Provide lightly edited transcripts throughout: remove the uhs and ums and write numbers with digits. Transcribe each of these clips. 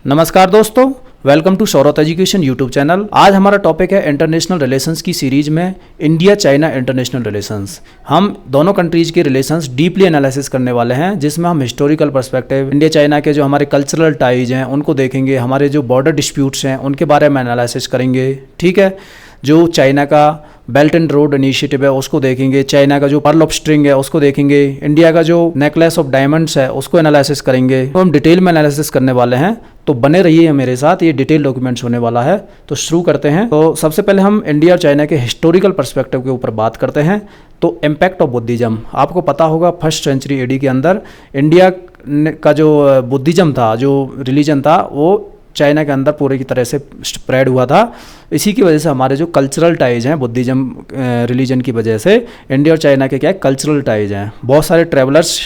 नमस्कार दोस्तों, welcome to Saurath education YouTube channel. आज हमारा टॉपिक है इंटरनेशनल रिलेशंस की सीरीज में इंडिया चाइना इंटरनेशनल रिलेशंस। हम दोनों कंट्रीज के रिलेशंस डीपली एनालिसिस करने वाले हैं, जिसमें हम हिस्टोरिकल पर्सपेक्टिव, इंडिया चाइना के जो हमारे कल्चरल टाइज हैं उनको देखेंगे, हमारे जो बॉर्डर डिस्प्यूट्स हैं उनके बारे में एनालिसिस करेंगे। ठीक है, जो चाइना का बेल्ट एंड रोड इनिशिएटिव है उसको देखेंगे, चाइना का जो पर्ल ऑफ स्ट्रिंग है उसको देखेंगे, इंडिया का जो नेकलेस ऑफ डायमंड्स है उसको एनालिसिस करेंगे। तो हम डिटेल में एनालिसिस करने वाले हैं, तो बने रहिए मेरे साथ, ये डिटेल डॉक्यूमेंट्स होने वाला है। तो शुरू करते हैं। तो सबसे पहले हम इंडिया और चाइना के हिस्टोरिकल पर्सपेक्टिव के ऊपर बात करते हैं। तो इम्पैक्ट ऑफ बुद्धिज्म, आपको पता होगा फर्स्ट सेंचुरी एडी के अंदर इंडिया का जो बुद्धिज्म था, जो रिलीजन था, वो चाइना के अंदर पूरे की तरह से स्प्रेड हुआ था। इसी की वजह से हमारे जो कल्चरल टाइज हैं बुद्धिज्म रिलीजन की वजह से इंडिया और चाइना के क्या है, कल्चरल टाइज हैं। बहुत सारे ट्रैवलर्स,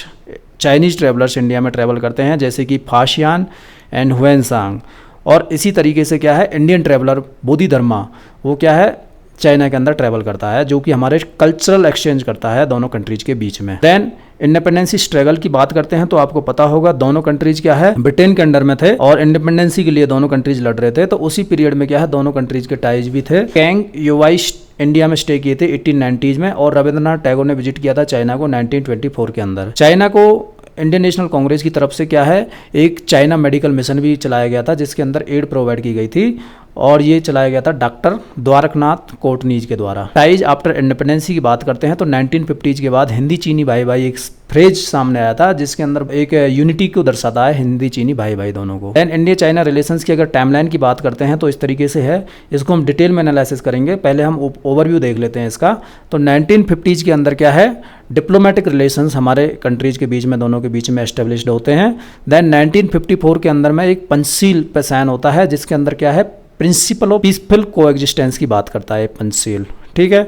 चाइनीज़ ट्रैवलर्स इंडिया में ट्रैवल करते हैं, जैसे कि फाशियान एंड हुएनसांग। और इसी तरीके से क्या है, इंडियन ट्रैवलर बोधिधर्मा, वो क्या है, चाइना के अंदर ट्रैवल करता है, जो कि हमारे कल्चरल एक्सचेंज करता है दोनों कंट्रीज के बीच में। देन इंडिपेंडेंसी स्ट्रगल की बात करते हैं तो आपको पता होगा दोनों कंट्रीज क्या है, ब्रिटेन के अंडर में थे और इंडिपेंडेंसी के लिए दोनों कंट्रीज लड़ रहे थे। तो उसी पीरियड में क्या है, दोनों कंट्रीज के टाइज भी थे। कैंग युवाई इंडिया में स्टे किए थे 1890s में, और रविंद्रनाथ टैगोर ने विजिट किया था चाइना को 1924 के अंदर। चाइना को इंडियन नेशनल कांग्रेस की तरफ से क्या है, एक चाइना मेडिकल मिशन भी चलाया गया था, जिसके अंदर एड प्रोवाइड की गई थी, और ये चलाया गया था डॉक्टर द्वारकनाथ कोटनीज के द्वारा। टाइज आफ्टर इंडिपेंडेंसी की बात करते हैं तो 1950s के बाद हिंदी चीनी भाई भाई एक फ्रेज सामने आया था, जिसके अंदर एक यूनिटी को दर्शाता है, हिंदी चीनी भाई भाई दोनों को। देन इंडिया चाइना रिलेशंस की अगर टाइमलाइन की बात करते हैं तो इस तरीके से है, इसको हम डिटेल में एनालिसिस करेंगे। पहले हम ओवरव्यू देख लेते हैं इसका। तो 1950s के अंदर क्या है, डिप्लोमेटिक रिलेशंस हमारे कंट्रीज के बीच में, दोनों के बीच में एस्टेब्लिश्ड होते हैं। देन 1954 के अंदर में एक पंचशील पे साइन होता है, जिसके अंदर क्या है, प्रिंसिपल ऑफ पीसफुल कोएग्जिस्टेंस की बात करता है पंचशील। ठीक है।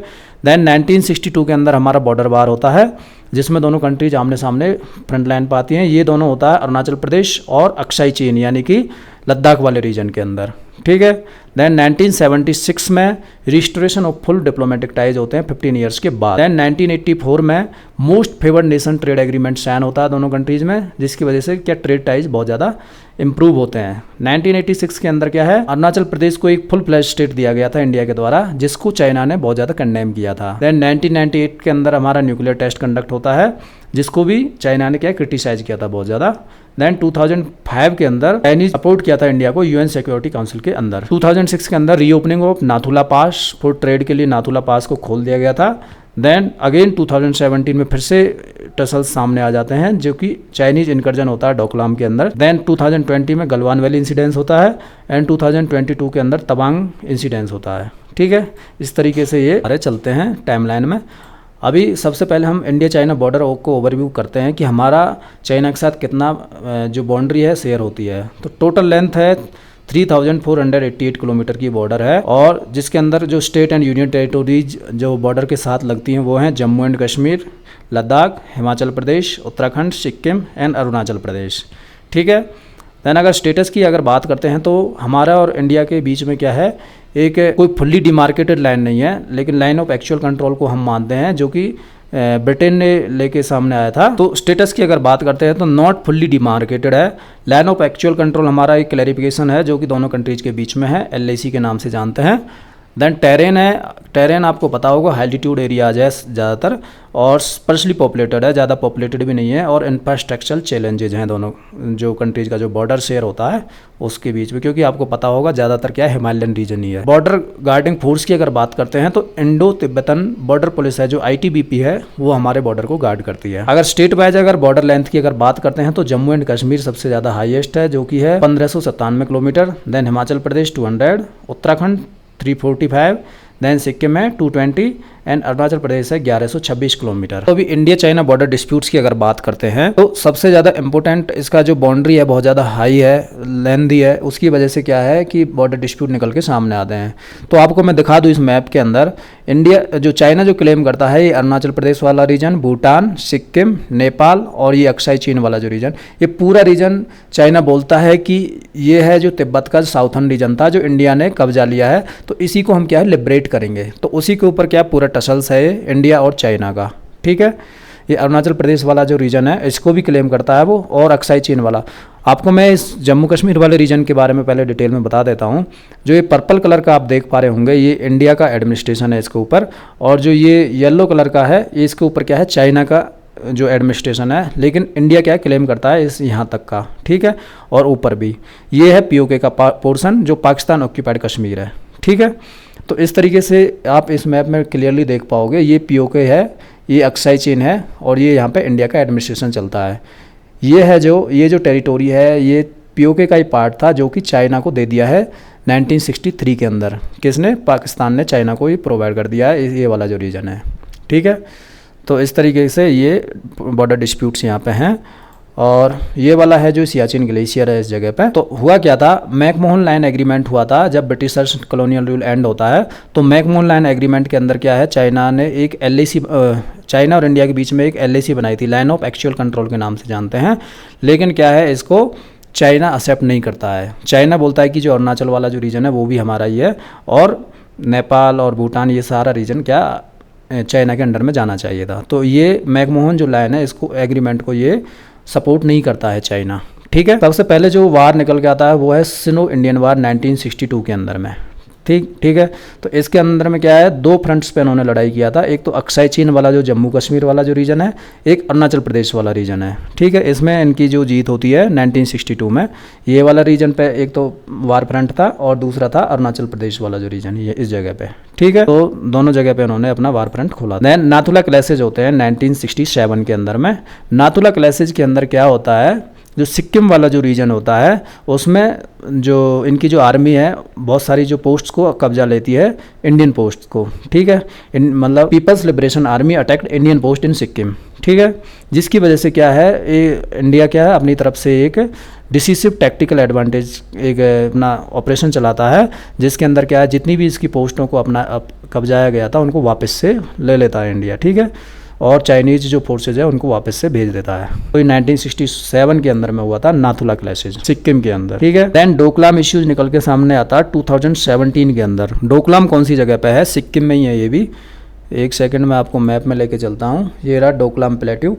देन 1962 के अंदर हमारा बॉर्डर वार होता है, जिसमें दोनों कंट्रीज आमने सामने फ्रंट लाइन पर आती हैं। ये दोनों होता है अरुणाचल प्रदेश और अक्साई चीन, यानी कि लद्दाख वाले रीजन के अंदर। ठीक है। देन 1976 में restoration of full diplomatic ties होते हैं 15 ईयर्स के बाद। देन 1984 में most favoured nation trade agreement sign होता है दोनों कंट्रीज में, जिसकी वजह से क्या ट्रेड टाइज बहुत ज़्यादा इंप्रूव होते हैं। 1986 के अंदर क्या है, अरुणाचल प्रदेश को एक फुल फ्लैश स्टेट दिया गया था इंडिया के द्वारा, जिसको चाइना ने बहुत ज़्यादा कंडेम किया था। देन 1998 के अंदर हमारा न्यूक्लियर टेस्ट कंडक्ट होता है, जिसको भी चाइना ने क्या क्रिटिसाइज किया था बहुत ज़्यादा। देन 2005 के अंदर चाइनीज सपोर्ट किया था इंडिया को यूएन सिक्योरिटी काउंसिल के अंदर। 2006 के अंदर reopening of Nathula pass for trade के लिए नाथुला पास को खोल दिया गया था। देन अगेन 2017 में फिर से टसल्स सामने आ जाते हैं, जो कि चाइनीज इनकर्जन होता है डोकलाम के अंदर। देन 2020 में गलवान वैली इंसिडेंस होता है, एंड 2022 के अंदर तवांग इंसिडेंस होता है। ठीक है, इस तरीके से ये सारे चलते हैं टाइमलाइन में। अभी सबसे पहले हम इंडिया चाइना बॉर्डर को ओवरव्यू करते हैं कि हमारा चाइना के साथ कितना जो बाउंड्री है शेयर होती है। तो टोटल लेंथ है 3488 किलोमीटर की बॉर्डर है, और जिसके अंदर जो स्टेट एंड यूनियन टेरिटोरीज जो बॉर्डर के साथ लगती हैं वो हैं जम्मू एंड कश्मीर, लद्दाख, हिमाचल प्रदेश, उत्तराखंड, सिक्किम एंड अरुणाचल प्रदेश। ठीक है। देन अगर स्टेटस की अगर बात करते हैं तो हमारा और इंडिया के बीच में क्या है, एक कोई फुल्ली डिमार्केटेड लाइन नहीं है, लेकिन लाइन ऑफ एक्चुअल कंट्रोल को हम मानते हैं, जो कि ब्रिटेन ने लेके सामने आया था। तो स्टेटस की अगर बात करते हैं तो नॉट फुल्ली डिमार्केटेड है। लाइन ऑफ एक्चुअल कंट्रोल हमारा एक क्लैरिफिकेशन है, जो कि दोनों कंट्रीज के बीच में है, LAC के नाम से जानते हैं। देन टेरेन है, टेरेन आपको पता होगा हाइल्टीट्यूड एरिया है ज़्यादातर, और स्पर्शली पॉपुलेटेड है, ज़्यादा पॉपुलेटेड भी नहीं है, और इंफ्रास्ट्रक्चरल चैलेंजेज हैं दोनों जो कंट्रीज का जो बॉर्डर शेयर होता है उसके बीच में, क्योंकि आपको पता होगा ज़्यादातर क्या है, हिमालयन रीजन ही है। बॉर्डर गार्डिंग फोर्स की अगर बात करते हैं तो इंडो तिब्बतन बॉर्डर पुलिस है, जो ITBP है, वो हमारे बॉर्डर को गार्ड करती है। अगर स्टेट वाइज अगर बॉर्डर लेंथ की अगर बात करते हैं तो जम्मू एंड कश्मीर सबसे ज़्यादा हाईएस्ट है, जो कि है 1597 kilometre. Then Himachal Pradesh 200, Uttarakhand 345, then Sikkim है 220, एंड अरुणाचल प्रदेश है 1126 किलोमीटर। तो अभी इंडिया चाइना बॉर्डर डिस्प्यूट्स की अगर बात करते हैं तो सबसे ज़्यादा इंपॉर्टेंट इसका जो बाउंड्री है बहुत ज़्यादा हाई है, लेंथी है, उसकी वजह से क्या है कि बॉर्डर डिस्प्यूट निकल के सामने आते हैं। तो आपको मैं दिखा दूँ इस मैप के अंदर, इंडिया जो चाइना जो क्लेम करता है, ये अरुणाचल प्रदेश वाला रीजन, भूटान, सिक्किम, नेपाल और ये अक्साई चीन वाला जो रीजन, ये पूरा रीजन चाइना बोलता है कि ये है जो तिब्बत का साउथर्न रीजन था, जो इंडिया ने कब्जा लिया है, तो इसी को हम क्या है लिबरेट करेंगे। तो उसी के ऊपर क्या पूरा टसल्स है इंडिया और चाइना का। ठीक है। ये अरुणाचल प्रदेश वाला जो रीजन है इसको भी क्लेम करता है वो, और अक्साई चीन वाला। आपको मैं इस जम्मू कश्मीर वाले रीजन के बारे में पहले डिटेल में बता देता हूँ। जो ये पर्पल कलर का आप देख पा रहे होंगे, ये इंडिया का एडमिनिस्ट्रेशन है इसके ऊपर, और जो ये येलो कलर का है ये इसके ऊपर क्या है, चाइना का जो एडमिनिस्ट्रेशन है, लेकिन इंडिया क्या क्लेम करता है इस यहाँ तक का, ठीक है। और ऊपर भी ये है पीओके का पोर्शन जो पाकिस्तान ऑक्यूपाइड कश्मीर है, ठीक है। तो इस तरीके से आप इस मैप में क्लियरली देख पाओगे, ये पीओके है, ये अक्साई चीन है, और ये यहाँ पे इंडिया का एडमिनिस्ट्रेशन चलता है। ये जो टेरिटोरी है ये पीओके का ही पार्ट था जो कि चाइना को दे दिया है 1963 के अंदर। किसने? पाकिस्तान ने चाइना को ये प्रोवाइड कर दिया है, ये वाला जो रीजन है, ठीक है। तो इस तरीके से ये बॉर्डर डिस्प्यूट्स यहाँ पे हैं। और ये वाला है जो सियाचिन ग्लेशियर है इस जगह पे। तो हुआ क्या था, मैकमोहन लाइन एग्रीमेंट हुआ था जब ब्रिटिशर्स कॉलोनियल रूल एंड होता है। तो मैकमोहन लाइन एग्रीमेंट के अंदर क्या है, चाइना ने एक LAC, चाइना और इंडिया के बीच में एक LAC बनाई थी, लाइन ऑफ एक्चुअल कंट्रोल के नाम से जानते हैं। लेकिन क्या है, इसको चाइना एक्सेप्ट नहीं करता है। चाइना बोलता है कि जो अरुणाचल वाला जो रीजन है वो भी हमारा ही है, और नेपाल और भूटान ये सारा रीजन क्या चाइना के अंडर में जाना चाहिए था। तो ये मैकमोहन जो लाइन है इसको एग्रीमेंट को ये सपोर्ट नहीं करता है चाइना, ठीक है। सबसे पहले जो वार निकल के आता है वो है सिनो इंडियन वार 1962 के अंदर में, ठीक है। तो इसके अंदर में क्या है, दो फ्रंट्स पे उन्होंने लड़ाई किया था। एक तो अक्साई चीन वाला जो जम्मू कश्मीर वाला जो रीजन है, एक अरुणाचल प्रदेश वाला रीजन है, ठीक है। इसमें इनकी जो जीत होती है 1962 में, ये वाला रीजन पे एक तो वार फ्रंट था और दूसरा था अरुणाचल प्रदेश वाला जो रीजन है इस जगह पे, ठीक है। तो दोनों जगह पे उन्होंने अपना वार फ्रंट खोला। देन नाथुला क्लैशेज होते हैं 1967 के अंदर में। नाथुला क्लैशेज के अंदर क्या होता है, जो सिक्किम वाला जो रीजन होता है उसमें जो इनकी जो आर्मी है बहुत सारी जो पोस्ट्स को कब्जा लेती है, इंडियन पोस्ट को, ठीक है। मतलब people's liberation army attacked Indian post in Sikkim, ठीक है। जिसकी वजह से क्या है, ये इंडिया क्या है अपनी तरफ से एक डिसिसिव टैक्टिकल एडवांटेज एक अपना ऑपरेशन चलाता है, जिसके अंदर क्या है जितनी भी इसकी पोस्टों को अपना कब्जाया गया था उनको वापस से ले लेता है इंडिया, ठीक है। और चाइनीज जो फोर्सेज है उनको वापस से भेज देता है। तो ये 1967 के अंदर में हुआ था नाथुला क्लैशेज सिक्किम के अंदर, ठीक है। देन डोकलाम इश्यूज निकल के सामने आता है 2017 के अंदर। डोकलाम कौन सी जगह पे है, सिक्किम में ही है ये भी। एक सेकंड में आपको मैप में लेके चलता हूँ, ये रहा डोकलाम प्लेट्यू।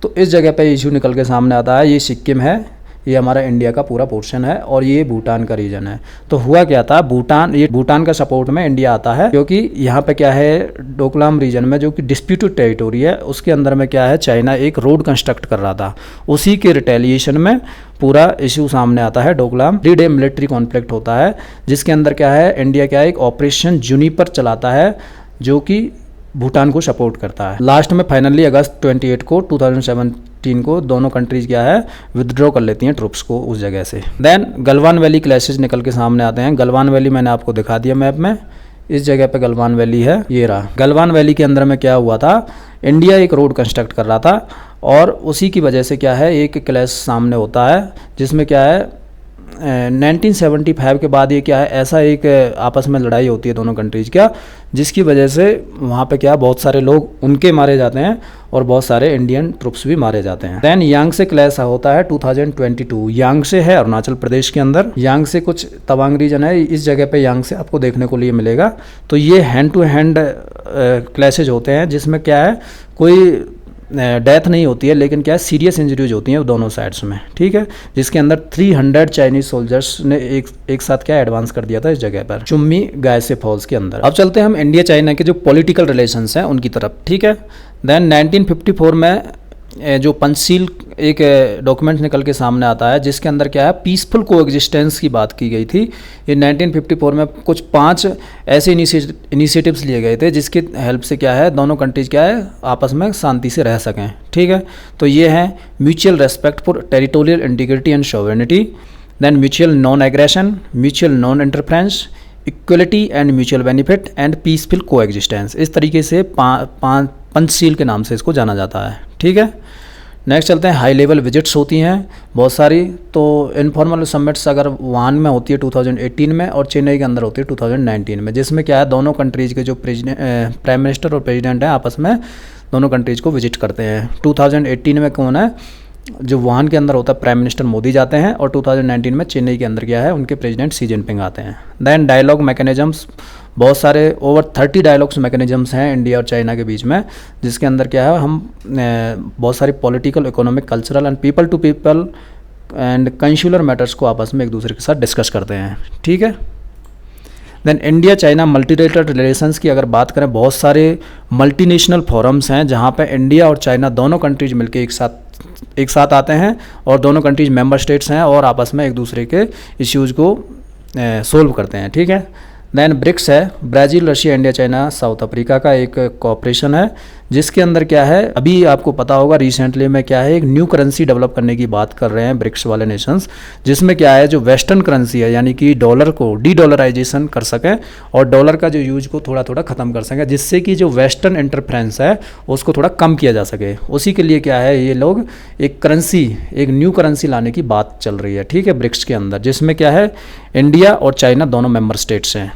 तो इस जगह पे इशू निकल के सामने आता है, ये सिक्किम है, ये हमारा इंडिया का पूरा पोर्शन है, और ये भूटान का रीजन है। तो हुआ क्या था, भूटान का सपोर्ट में इंडिया आता है, क्योंकि यहाँ पे क्या है डोकलाम रीजन में जो कि डिस्प्यूटेड टेरिटोरी है उसके अंदर में क्या है चाइना एक रोड कंस्ट्रक्ट कर रहा था, उसी के रिटेलिएशन में पूरा इशू सामने आता है। डोकलाम 3 डे मिलिट्री कॉन्फ्लिक्ट होता है, जिसके अंदर क्या है इंडिया क्या है एक ऑपरेशन जूनिपर चलाता है जो कि भूटान को सपोर्ट करता है। लास्ट में फाइनली अगस्त 28 को 2017 को दोनों कंट्रीज क्या है विदड्रॉ कर लेती हैं ट्रुप्स को उस जगह से। देन गलवान वैली क्लैशेज निकल के सामने आते हैं। गलवान वैली मैंने आपको दिखा दिया मैप में, इस जगह पे गलवान वैली है, ये रहा। गलवान वैली के अंदर में क्या हुआ था, इंडिया एक रोड कंस्ट्रक्ट कर रहा था, और उसी की वजह से क्या है एक क्लैश सामने होता है, जिसमें क्या है 1975 के बाद ये क्या है ऐसा एक आपस में लड़ाई होती है दोनों कंट्रीज का, जिसकी वजह से वहाँ पे क्या बहुत सारे लोग उनके मारे जाते हैं और बहुत सारे इंडियन ट्रुप्स भी मारे जाते हैं। देन यांगसे क्लैश होता है 2022। यांगसे है अरुणाचल प्रदेश के अंदर, यांगसे कुछ तवांग रीजन है, इस जगह पे यांगसे आपको देखने को लिए मिलेगा। तो ये हैंड टू हैंड क्लैशेज होते हैं, जिसमें क्या है कोई डेथ नहीं होती है, लेकिन क्या सीरियस इंजरीज होती हैं दोनों साइड्स में, ठीक है। जिसके अंदर 300 चाइनीज सोल्जर्स ने एक साथ क्या एडवांस कर दिया था इस जगह पर, चुम्मी गायसे फॉल्स के अंदर। अब चलते हैं हम इंडिया चाइना के जो पॉलिटिकल रिलेशंस हैं उनकी तरफ, ठीक है। देन 1954 में जो पंचशील एक डॉक्यूमेंट निकल के सामने आता है, जिसके अंदर क्या है पीसफुल कोएग्जिस्टेंस की बात की गई थी। ये 1954 में कुछ 5 ऐसे इनिशिएटिव्स लिए गए थे जिसकी हेल्प से क्या है दोनों कंट्रीज क्या है आपस में शांति से रह सकें, ठीक है। तो ये है mutual respect for territorial integrity and sovereignty, then mutual non aggression, mutual non interference, equality and mutual benefit and peaceful coexistence. इस तरीके से पंचशील के नाम से इसको जाना जाता है, ठीक है। नेक्स्ट चलते हैं, हाई लेवल विजिट्स होती हैं बहुत सारी। तो इनफॉर्मल समिट्स अगर वुहान में होती है 2018 में, और चेन्नई के अंदर होती है 2019 में, जिसमें क्या है दोनों कंट्रीज के जो प्राइम मिनिस्टर और प्रेसिडेंट हैं आपस में दोनों कंट्रीज को विजिट करते हैं। 2018 में कौन है, जो वुहान के अंदर होता है प्राइम मिनिस्टर मोदी जाते हैं, और 2019 में चेन्नई के अंदर क्या है उनके प्रेसिडेंट शी जिनपिंग आते हैं। देन डायलॉग मैकेनिज्म्स, बहुत सारे ओवर 30 डायलॉग्स मैकेनिज्म्स हैं इंडिया और चाइना के बीच में, जिसके अंदर क्या है हम बहुत सारी political, economic, cultural and people to people and consular matters को आपस में एक दूसरे के साथ डिस्कस करते हैं, ठीक है। Then India China multilateral relations की अगर बात करें, बहुत सारे मल्टीनेशनल फोरम्स हैं जहाँ पे इंडिया और चाइना दोनों कंट्रीज मिलकर एक साथ आते हैं और दोनों कंट्रीज मेंबर स्टेट्स हैं और आपस में एक दूसरे के इश्यूज़ को सोल्व करते हैं, ठीक है। देन ब्रिक्स है, Brazil, Russia, India, China, south Africa का एक कोऑपरेशन है, जिसके अंदर क्या है, अभी आपको पता होगा रिसेंटली में क्या है, एक न्यू करेंसी डेवलप करने की बात कर रहे हैं ब्रिक्स वाले नेशंस, जिसमें क्या है, जो वेस्टर्न करेंसी है यानी कि डॉलर को डी डॉलराइजेशन कर सकें और डॉलर का जो यूज को थोड़ा थोड़ा ख़त्म कर सकें, जिससे कि जो वेस्टर्न इंटरफ्रेंस है उसको थोड़ा कम किया जा सके। उसी के लिए क्या है, ये लोग एक न्यू करेंसी लाने की बात चल रही है, ठीक है, ब्रिक्स के अंदर, जिसमें क्या है, इंडिया और चाइना दोनों मेंबर स्टेट्स हैं।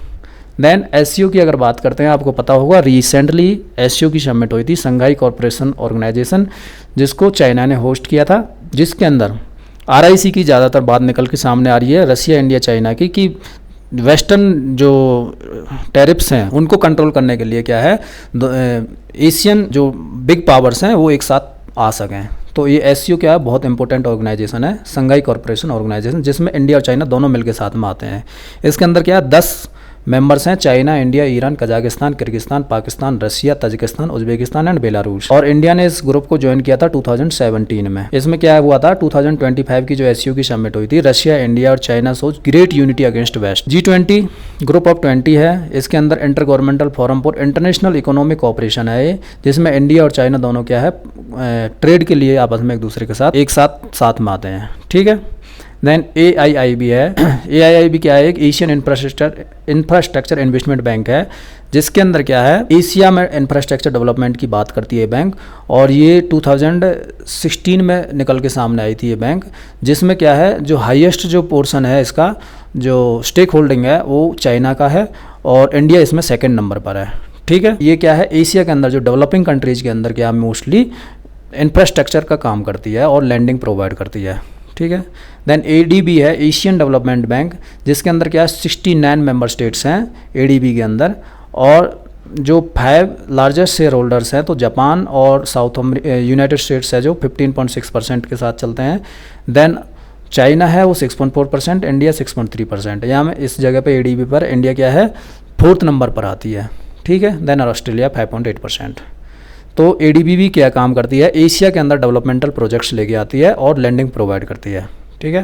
देन एससीओ की अगर बात करते हैं, आपको पता होगा रिसेंटली एससीओ की समिट हुई थी, संघाई कॉरपोरेशन ऑर्गेनाइजेशन, जिसको चाइना ने होस्ट किया था, जिसके अंदर आरआईसी की ज़्यादातर बात निकल के सामने आ रही है, रशिया, इंडिया, चाइना की, कि वेस्टर्न जो टैरिफ्स हैं उनको कंट्रोल करने के लिए क्या है, एशियन जो बिग पावर्स हैं वो एक साथ आ सकें। तो ये एससीओ क्या है, बहुत इंपॉर्टेंट ऑर्गेनाइजेशन है, संघाई कॉरपोरेशन ऑर्गेनाइजेशन, जिसमें इंडिया और चाइना दोनों मिलकर साथ में आते हैं। इसके अंदर क्या है, 10 मेंबर्स हैं, China, India, Iran, Kazakhstan, Kyrgyzstan, Pakistan, Russia, Tajikistan, Uzbekistan and Belarus. और इंडिया ने इस ग्रुप को ज्वाइन किया था 2017 में। इसमें क्या हुआ था, 2025 की जो एससीओ की समिट हुई थी, रशिया, इंडिया और चाइना सोच great unity against West. G20 group of 20 है, इसके अंदर inter governmental forum for international economic cooperation है ये, जिसमें इंडिया और चाइना दोनों क्या है, ट्रेड के लिए आपस में एक दूसरे के साथ साथ में आते हैं, ठीक है। देन AIIB है, AIIB क्या है, एक एशियन इंफ्रास्ट्रक्चर इन्वेस्टमेंट बैंक है, जिसके अंदर क्या है, एशिया में इंफ्रास्ट्रक्चर डेवलपमेंट की बात करती है बैंक, और ये 2016 में निकल के सामने आई थी ये बैंक, जिसमें क्या है, जो हाईएस्ट जो पोर्शन है इसका जो स्टेक होल्डिंग है वो चाइना का है और इंडिया इसमें सेकेंड नंबर पर है, ठीक है। ये क्या है, एशिया के अंदर जो डेवलपिंग कंट्रीज के अंदर क्या मोस्टली इंफ्रास्ट्रक्चर का काम करती है और लैंडिंग प्रोवाइड करती है, ठीक है। देन ADB है, एशियन डेवलपमेंट बैंक, जिसके अंदर क्या है, 69 मेंबर स्टेट्स हैं ADB के अंदर, और जो 5 लार्जेस्ट शेयर होल्डर्स हैं तो जापान और यूनाइटेड स्टेट्स है जो 15.6% के साथ चलते हैं। देन चाइना है वो 6.4%, इंडिया 6.3%। यहाँ में इस जगह पे ADB पर इंडिया क्या है, 4th नंबर पर आती है, ठीक है। Then Australia 5.8%। तो ADB भी क्या काम करती है, एशिया के अंदर डेवलपमेंटल प्रोजेक्ट्स लेके आती है और लैंडिंग प्रोवाइड करती है, ठीक है।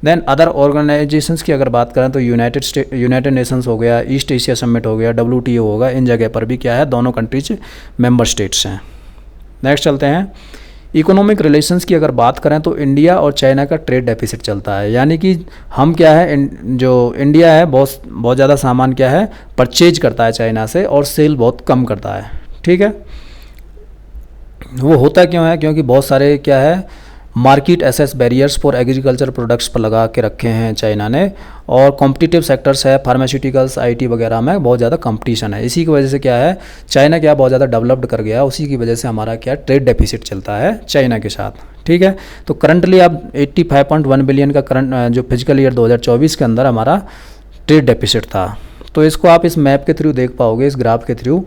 देन अदर ऑर्गेनाइजेशंस की अगर बात करें तो यूनाइटेड नेशंस हो गया, ईस्ट एशिया समिट हो गया, WTO होगा, इन जगह पर भी क्या है, दोनों कंट्रीज मेंबर स्टेट्स हैं। नेक्स्ट चलते हैं, इकोनॉमिक रिलेशंस की अगर बात करें तो इंडिया और चाइना का ट्रेड डेफिसिट चलता है, यानी कि हम क्या है, जो इंडिया है बहुत ज़्यादा सामान क्या है परचेज करता है चाइना से और सेल बहुत कम करता है, ठीक है। वो होता क्यों है, क्योंकि बहुत सारे क्या है market access barriers for agriculture products पर लगा के रखे हैं चाइना ने, और कॉम्पिटिटिव सेक्टर्स है, फार्मास्यूटिकल्स, IT वगैरह में बहुत ज़्यादा कंपटीशन है। इसी की वजह से क्या है, चाइना क्या बहुत ज़्यादा डेवलप्ड कर गया, उसी की वजह से हमारा क्या ट्रेड डेफिसिट चलता है चाइना के साथ, ठीक है। तो करंटली अब 85.1 बिलियन का करंट जो फिजिकल ईयर 2024 के अंदर हमारा ट्रेड डेफिसिट था। तो इसको आप इस मैप के थ्रू देख पाओगे, इस ग्राफ के थ्रू,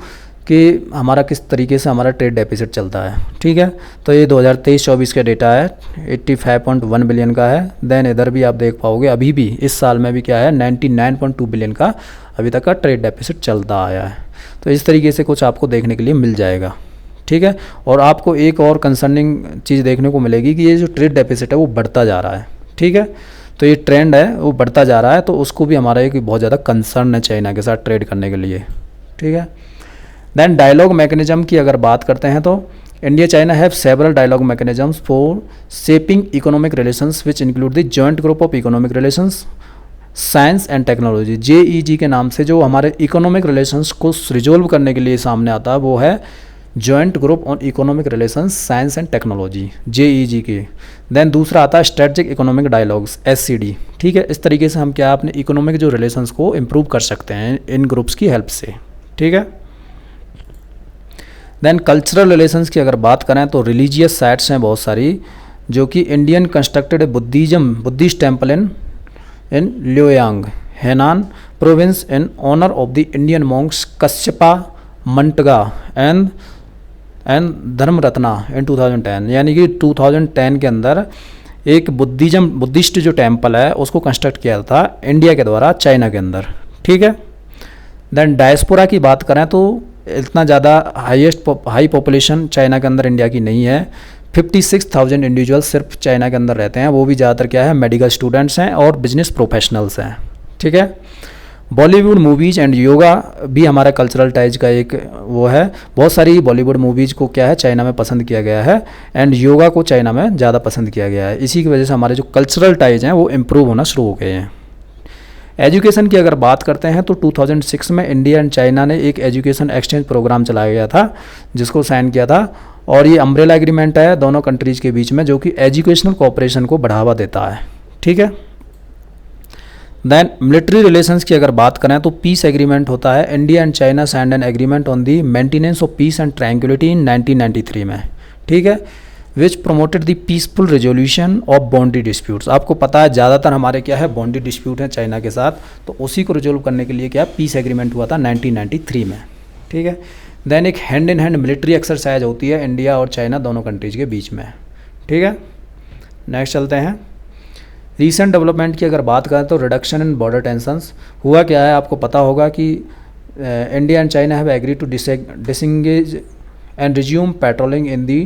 कि हमारा किस तरीके से हमारा ट्रेड डेफिसिट चलता है, ठीक है। तो ये 2023-24 का डेटा है, 85.1 बिलियन का है। देन इधर भी आप देख पाओगे अभी भी इस साल में भी क्या है, 99.2 बिलियन का अभी तक का ट्रेड डेफिसिट चलता आया है। तो इस तरीके से कुछ आपको देखने के लिए मिल जाएगा, ठीक है। और आपको एक और कंसर्निंग चीज़ देखने को मिलेगी कि ये जो ट्रेड डेफिसिट है वो बढ़ता जा रहा है, ठीक है। तो ये ट्रेंड है वो बढ़ता जा रहा है, तो उसको भी हमारा एक बहुत ज़्यादा कंसर्न है चाइना के साथ ट्रेड करने के लिए, ठीक है। देन डायलॉग मैकेनिज्म की अगर बात करते हैं तो India China have several dialogue mechanisms for shaping economic relations which include the joint group of economic relations, science and technology, JEG के नाम से जो हमारे इकोनॉमिक रिलेशंस को रिजोल्व करने के लिए सामने आता है वो है joint group on economic relations, science and technology, JEG के। देन दूसरा आता है स्ट्रेटजिक इकोनॉमिक डायलॉग्स, SCD, ठीक है। इस तरीके से हम क्या अपने इकोनॉमिक जो रिलेशंस को इम्प्रूव कर सकते हैं इन ग्रुप्स की हेल्प से, ठीक है। देन कल्चरल रिलेशंस की अगर बात करें तो रिलीजियस साइट्स हैं बहुत सारी, जो कि Indian constructed Buddhist temple in Luoyang, Henan province in honour of the Indian monks Kashyapa Matanga and Dharmaratna in 2010, यानी कि 2010 के अंदर एक बुद्धिस्ट जो टेम्पल है उसको कंस्ट्रक्ट किया था इंडिया के द्वारा चाइना के अंदर, ठीक है। देन डायस्पोरा की बात करें तो इतना ज़्यादा हाई पॉपुलेशन चाइना के अंदर इंडिया की नहीं है। 56,000 इंडिविजुअल सिर्फ चाइना के अंदर रहते हैं, वो भी ज़्यादातर क्या है, मेडिकल स्टूडेंट्स हैं और बिजनेस प्रोफेशनल्स हैं, ठीक है। बॉलीवुड मूवीज़ एंड योगा भी हमारा कल्चरल टाइज का एक वो है। बहुत सारी बॉलीवुड मूवीज़ को क्या है चाइना में पसंद किया गया है एंड योगा को चाइना में ज़्यादा पसंद किया गया है। इसी की वजह से हमारे जो कल्चरल टाइज हैं वो इम्प्रूव होना शुरू हो गए हैं। एजुकेशन की अगर बात करते हैं तो 2006 में इंडिया एंड चाइना ने एक एजुकेशन एक्सचेंज प्रोग्राम चलाया गया था जिसको साइन किया था, और ये अम्ब्रेला एग्रीमेंट है दोनों कंट्रीज़ के बीच में जो कि एजुकेशनल कोऑपरेशन को बढ़ावा देता है, ठीक है। देन मिलिट्री रिलेशंस की अगर बात करें तो पीस एग्रीमेंट होता है। India and China signed an agreement on the maintenance of peace and tranquillity in 1993 में, ठीक है, which promoted the peaceful resolution of boundary disputes. आपको पता है ज़्यादातर हमारे क्या है बाउंड्री डिस्प्यूट है चाइना के साथ, तो उसी को रिजोल्व करने के लिए क्या पीस एग्रीमेंट हुआ था 1993 में, ठीक है। देन एक hand in hand military exercise होती है इंडिया और चाइना दोनों कंट्रीज के बीच में, ठीक है। नेक्स्ट चलते हैं। रीसेंट डेवलपमेंट की अगर बात करें तो रिडक्शन इन बॉर्डर टेंशंस हुआ क्या है, आपको पता होगा कि India and China have agree to disengage and resume patrolling in the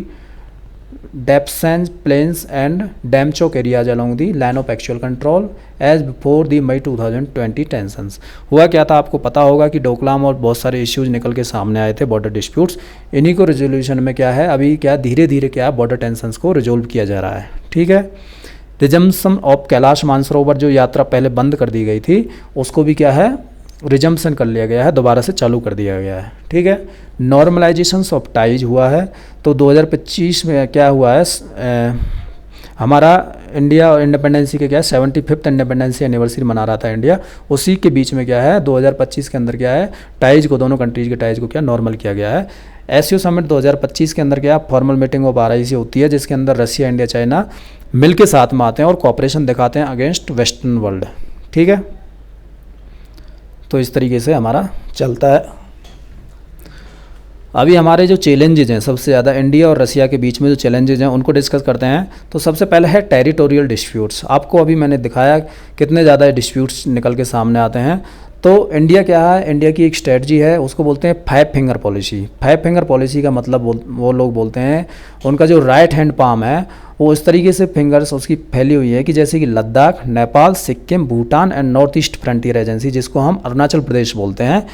Depsang plains and Demchok areas along the line of actual control as before the May 2020 tensions. हुआ क्या था, आपको पता होगा कि डोकलाम और बहुत सारे इश्यूज निकल के सामने आए थे बॉर्डर डिस्प्यूट्स। इन्हीं को रिजोल्यूशन में क्या है अभी क्या धीरे धीरे क्या बॉर्डर टेंशंस को रिजोल्व किया जा रहा है, ठीक है। रिजम्पशन ऑफ कैलाश मानसरोवर जो यात्रा पहले बंद कर दी गई थी उसको भी क्या है रिजम्पशन कर लिया गया है, दोबारा से चालू कर दिया गया है, ठीक है। नॉर्मलाइजेशन ऑफ टाइज हुआ है, तो 2025 में क्या हुआ है हमारा इंडिया और इंडिपेंडेंसी के क्या है 75th इंडिपेंडेंसी एनिवर्सरी मना रहा था इंडिया, उसी के बीच में क्या है 2025 के अंदर क्या है टाइज को दोनों कंट्रीज के टाइज को क्या नॉर्मल किया गया है। एससीओ समिट 2025 के अंदर क्या फॉर्मल मीटिंग ऑफ RIC होती है जिसके अंदर रशिया इंडिया चाइना मिल के साथ में आते हैं और कॉपरेशन दिखाते हैं अगेंस्ट वेस्टर्न वर्ल्ड, ठीक है। तो इस तरीके से हमारा चलता है। अभी हमारे जो चैलेंजेज हैं सबसे ज़्यादा इंडिया और रशिया के बीच में जो चैलेंजेज हैं उनको डिस्कस करते हैं। तो सबसे पहले है टेरिटोरियल डिस्प्यूट्स। आपको अभी मैंने दिखाया कितने ज़्यादा डिस्प्यूट्स निकल के सामने आते हैं। तो इंडिया क्या है, इंडिया की एक स्ट्रेटजी है उसको बोलते हैं 5 फिंगर पॉलिसी। 5 फिंगर पॉलिसी का मतलब वो लोग बोलते हैं उनका जो राइट हैंड पाम है वो इस तरीके से फिंगर्स उसकी फैली हुई है कि जैसे कि Ladakh, Nepal, Sikkim, Bhutan and north east frontier agency जिसको हम अरुणाचल प्रदेश बोलते हैं,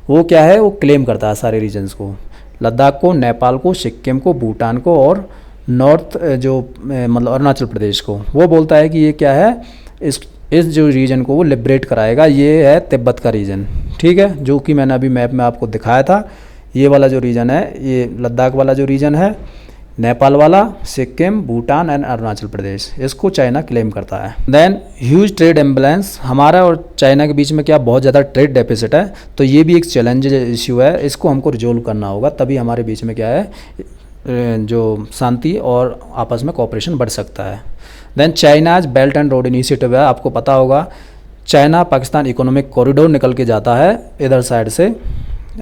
वो क्या है वो क्लेम करता है सारे रीजन्स को, लद्दाख को, नेपाल को, सिक्किम को, भूटान को और नॉर्थ जो मतलब अरुणाचल प्रदेश को। वो बोलता है कि ये क्या है इस जो रीजन को वो लिबरेट कराएगा। ये है तिब्बत का रीजन, ठीक है, जो कि मैंने अभी मैप में आपको दिखाया था। ये वाला जो रीजन है ये लद्दाख वाला जो रीजन है, नेपाल वाला, सिक्किम, भूटान एंड अरुणाचल प्रदेश, इसको चाइना क्लेम करता है। देन ह्यूज ट्रेड इम्बैलेंस, हमारा और चाइना के बीच में क्या बहुत ज़्यादा ट्रेड डेफिसिट है, तो ये भी एक चैलेंज इश्यू है, इसको हमको रिजोल्व करना होगा, तभी हमारे बीच में क्या है जो शांति और आपस में कोऑपरेशन बढ़ सकता है। Then China's belt and road initiative है, आपको पता होगा चाइना पाकिस्तान इकोनॉमिक कॉरिडोर निकल के जाता है इधर साइड से,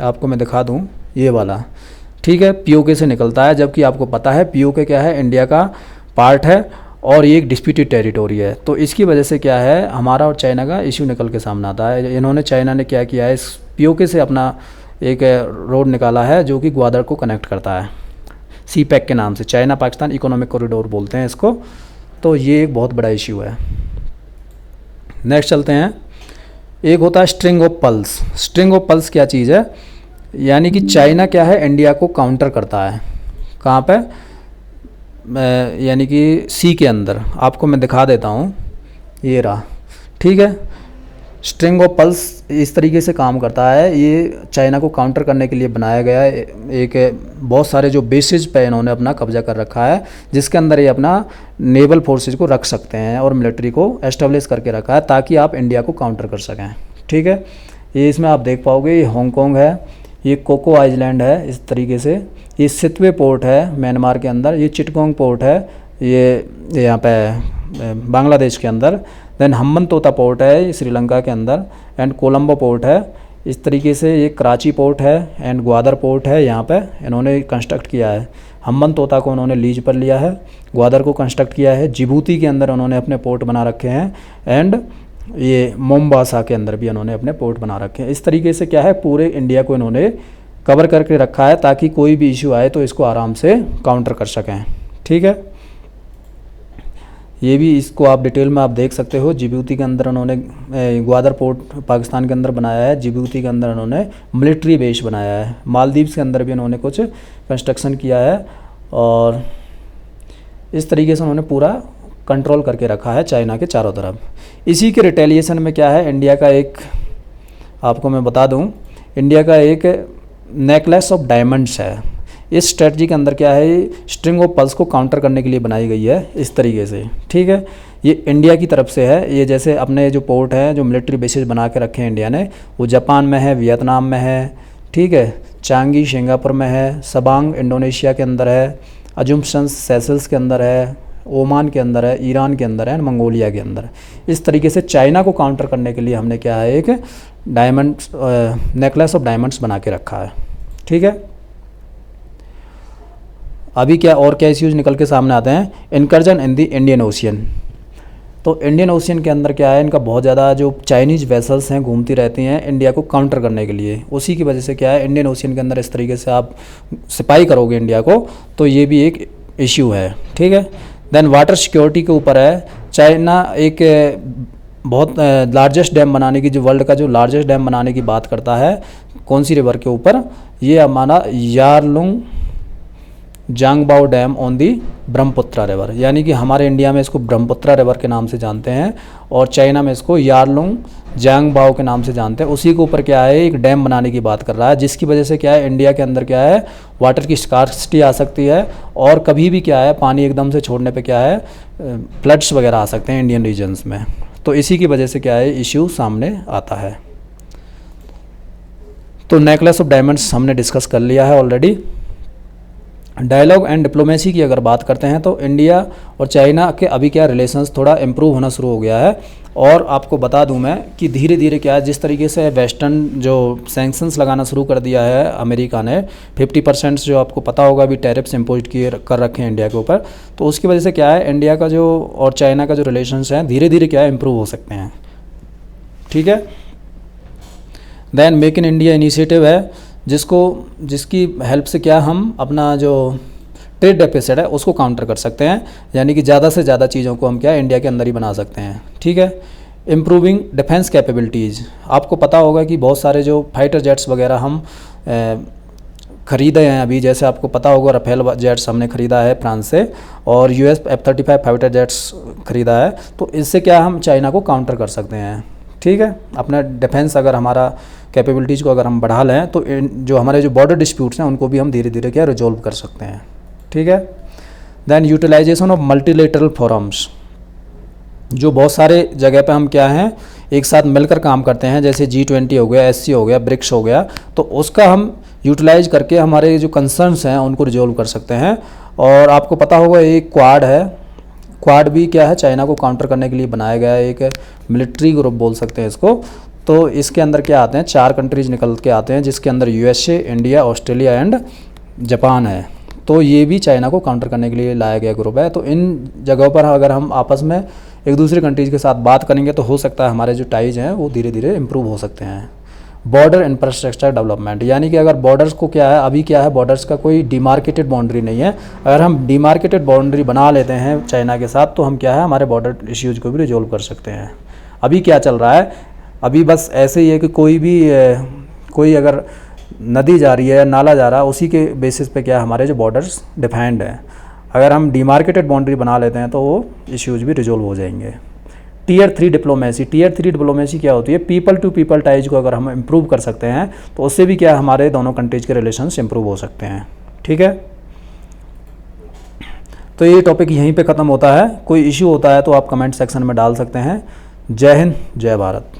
आपको मैं दिखा दूँ ये वाला, ठीक है, POK से निकलता है, जबकि आपको पता है POK क्या है इंडिया का पार्ट है और ये एक डिस्प्यूटेड टेरिटोरी है। तो इसकी वजह से क्या है हमारा और चाइना का इश्यू निकल के सामने आता है। चाइना ने क्या किया है इस POK से अपना एक रोड निकाला है जो कि ग्वादर को कनेक्ट करता है, CPEC के नाम से, चाइना पाकिस्तान इकोनॉमिक कॉरिडोर बोलते हैं इसको। तो ये एक बहुत बड़ा इश्यू है। नेक्स्ट चलते हैं। एक होता है string of pulse. String of pulse क्या चीज़ है, यानी कि चाइना क्या है इंडिया को काउंटर करता है, कहाँ पे, यानी कि सी के अंदर। आपको मैं दिखा देता हूँ, ये रहा, ठीक है। स्ट्रिंग ऑफ पल्स इस तरीके से काम करता है, ये चाइना को काउंटर करने के लिए बनाया गया है। एक बहुत सारे जो बेसिस पे इन्होंने अपना कब्जा कर रखा है जिसके अंदर ये अपना नेवल फोर्सेस को रख सकते हैं और मिलिट्री को एस्टेब्लिश करके रखा है ताकि आप इंडिया को काउंटर कर सकें, ठीक है। ये इसमें आप देख पाओगे ये हांगकांग है, ये कोको आइलैंड है इस तरीके से, ये सितवे पोर्ट है म्यांमार के अंदर, ये चिटगोंग पोर्ट है ये यहाँ पे बांग्लादेश के अंदर, देन हम्बनतोता पोर्ट है ये श्रीलंका के अंदर, एंड कोलंबो पोर्ट है इस तरीके से, ये कराची पोर्ट है एंड ग्वादर पोर्ट है यहाँ पे इन्होंने कंस्ट्रक्ट किया है। हम्बनतोता को उन्होंने लीज पर लिया है, ग्वादर को कंस्ट्रक्ट किया है, जिबूती के अंदर उन्होंने अपने पोर्ट बना रखे हैं, एंड ये मोम्बासा के अंदर भी उन्होंने अपने पोर्ट बना रखे हैं। इस तरीके से क्या है, पूरे इंडिया को इन्होंने कवर करके रखा है ताकि कोई भी इशू आए तो इसको आराम से काउंटर कर सकें। ठीक है, ये भी इसको आप डिटेल में आप देख सकते हो। जिबूती के अंदर उन्होंने ग्वादर पोर्ट पाकिस्तान के अंदर बनाया है, जिबूती के अंदर उन्होंने मिलिट्री बेस बनाया है, मालदीव्स के अंदर भी उन्होंने कुछ कंस्ट्रक्शन किया है, और इस तरीके से उन्होंने पूरा कंट्रोल करके रखा है चाइना के चारों तरफ। इसी के रिटेलिएशन में क्या है, इंडिया का एक, आपको मैं बता दूं, इंडिया का एक नेकलेस ऑफ डायमंड्स है। इस स्ट्रेटजी के अंदर क्या है, स्ट्रिंग ऑफ पल्स को काउंटर करने के लिए बनाई गई है इस तरीके से। ठीक है, ये इंडिया की तरफ से है। ये जैसे अपने जो पोर्ट हैं, जो मिलिट्री बेसिस बना के रखे हैं इंडिया ने, वो जापान में है, वियतनाम में है, ठीक है, चांगी सिंगापुर में है, सबांग इंडोनेशिया के अंदर है, अजुम्पशन सेशल्स के अंदर है, ओमान के अंदर है, ईरान के अंदर है, मंगोलिया के अंदर। इस तरीके से चाइना को काउंटर करने के लिए हमने क्या है, एक डायमंड्स नेकलेस ऑफ डायमंड्स बना के रखा है। ठीक है, अभी क्या और क्या इश्यूज निकल के सामने आते हैं, incursion in the Indian ocean. तो इंडियन ओशियन के अंदर क्या है, इनका बहुत ज़्यादा जो चाइनीज़ वेसल्स हैं घूमती रहती हैं इंडिया को काउंटर करने के लिए। उसी की वजह से क्या है, इंडियन ओशियन के अंदर इस तरीके से आप सिपाही करोगे इंडिया को, तो ये भी एक इश्यू है। ठीक है, देन वाटर सिक्योरिटी के ऊपर है। चाइना एक बहुत लार्जेस्ट डैम बनाने की, जो वर्ल्ड का जो लार्जेस्ट डैम बनाने की बात करता है, कौन सी रिवर के ऊपर, ये हमारा Yarlung Zangbo dam on the Brahmaputra river, यानी कि हमारे इंडिया में इसको ब्रह्मपुत्रा रिवर के नाम से जानते हैं और चाइना में इसको यारलुंग जांगबाओ के नाम से जानते हैं। उसी के ऊपर क्या है, एक डैम बनाने की बात कर रहा है, जिसकी वजह से क्या है, इंडिया के अंदर क्या है, वाटर की स्कार्सिटी आ सकती है, और कभी भी क्या है, पानी एकदम से छोड़ने पे क्या है, फ्लड्स वगैरह आ सकते हैं इंडियन रीजन्स में। तो इसी की वजह से क्या है, इश्यू सामने आता है। तो नेकलेस ऑफ डायमंड्स हमने डिस्कस कर लिया है ऑलरेडी। डायलॉग एंड डिप्लोमेसी की अगर बात करते हैं तो इंडिया और चाइना के अभी क्या रिलेशंस थोड़ा इम्प्रूव होना शुरू हो गया है। और आपको बता दूं मैं कि धीरे धीरे क्या है, जिस तरीके से वेस्टर्न जो सैंक्शंस लगाना शुरू कर दिया है अमेरिका ने, 50% जो आपको पता होगा अभी टैरिफ्स इम्पोज किए कर रखे हैं इंडिया के ऊपर, तो उसकी वजह से क्या है, इंडिया का जो और चाइना का जो रिलेशंस हैं धीरे धीरे क्या है, इम्प्रूव हो सकते हैं। ठीक है, then make in India initiative है, जिसकी हेल्प से क्या हम अपना जो ट्रेड डेफिसिट है उसको काउंटर कर सकते हैं, यानी कि ज़्यादा से ज़्यादा चीज़ों को हम क्या इंडिया के अंदर ही बना सकते हैं। ठीक है, इम्प्रूविंग डिफेंस कैपेबिलिटीज़, आपको पता होगा कि बहुत सारे जो फाइटर जेट्स वगैरह हम ख़रीदे हैं अभी, जैसे आपको पता होगा राफेल जेट्स हमने ख़रीदा है फ्रांस से, और US F-35 फाइटर जेट्स ख़रीदा है। तो इससे क्या हम चाइना को काउंटर कर सकते हैं। ठीक है, अपना डिफेंस अगर हमारा कैपेबिलिटीज़ को अगर हम बढ़ा लें तो जो हमारे जो बॉर्डर डिस्प्यूट्स हैं उनको भी हम धीरे धीरे क्या रिजॉल्व कर सकते हैं। ठीक है, then utilisation of multilateral forums, जो बहुत सारे जगह पे हम क्या हैं एक साथ मिलकर काम करते हैं, जैसे G20 हो गया, SC हो गया, ब्रिक्स हो गया, तो उसका हम यूटिलाइज करके हमारे जो कंसर्न्स हैं उनको रिजॉल्व कर सकते हैं। और आपको पता होगा एक क्वाड है, क्वाड भी क्या है, चाइना को काउंटर करने के लिए बनाया गया है, एक मिलिट्री ग्रुप बोल सकते हैं इसको। तो इसके अंदर क्या आते हैं, 4 कंट्रीज निकल के आते हैं, जिसके अंदर USA, India, Australia and Japan है। तो ये भी चाइना को काउंटर करने के लिए लाया गया ग्रुप है। तो इन जगहों पर अगर हम आपस में एक दूसरे कंट्रीज़ के साथ बात करेंगे तो हो सकता है हमारे जो टाइज हैं वो धीरे धीरे इम्प्रूव हो सकते हैं। बॉर्डर इंफ्रास्ट्रक्चर डेवलपमेंट, यानी कि अगर बॉर्डर्स को क्या है, अभी क्या है, बॉर्डर्स का कोई डिमार्केटेड बाउंड्री नहीं है। अगर हम डिमार्केटेड बाउंड्री बना लेते हैं चाइना के साथ तो हम क्या है, हमारे बॉर्डर इश्यूज़ को भी रिजॉल्व कर सकते हैं। अभी क्या चल रहा है, अभी बस ऐसे ही है कि कोई अगर नदी जा रही है या नाला जा रहा है, उसी के बेसिस पे क्या हमारे जो बॉर्डर्स डिफाइंड हैं। अगर हम डिमार्केटेड बाउंड्री बना लेते हैं तो वो इश्यूज़ भी रिजॉल्व हो जाएंगे। Tier 3 डिप्लोमेसी, Tier 3 डिप्लोमेसी क्या होती है, पीपल टू पीपल टाइज को अगर हम इम्प्रूव कर सकते हैं तो उससे भी क्या हमारे दोनों कंट्रीज के रिलेशंस इम्प्रूव हो सकते हैं। ठीक है, तो ये टॉपिक यहीं पे ख़त्म होता है। कोई इश्यू होता है तो आप कमेंट सेक्शन में डाल सकते हैं। जय हिंद, जय भारत।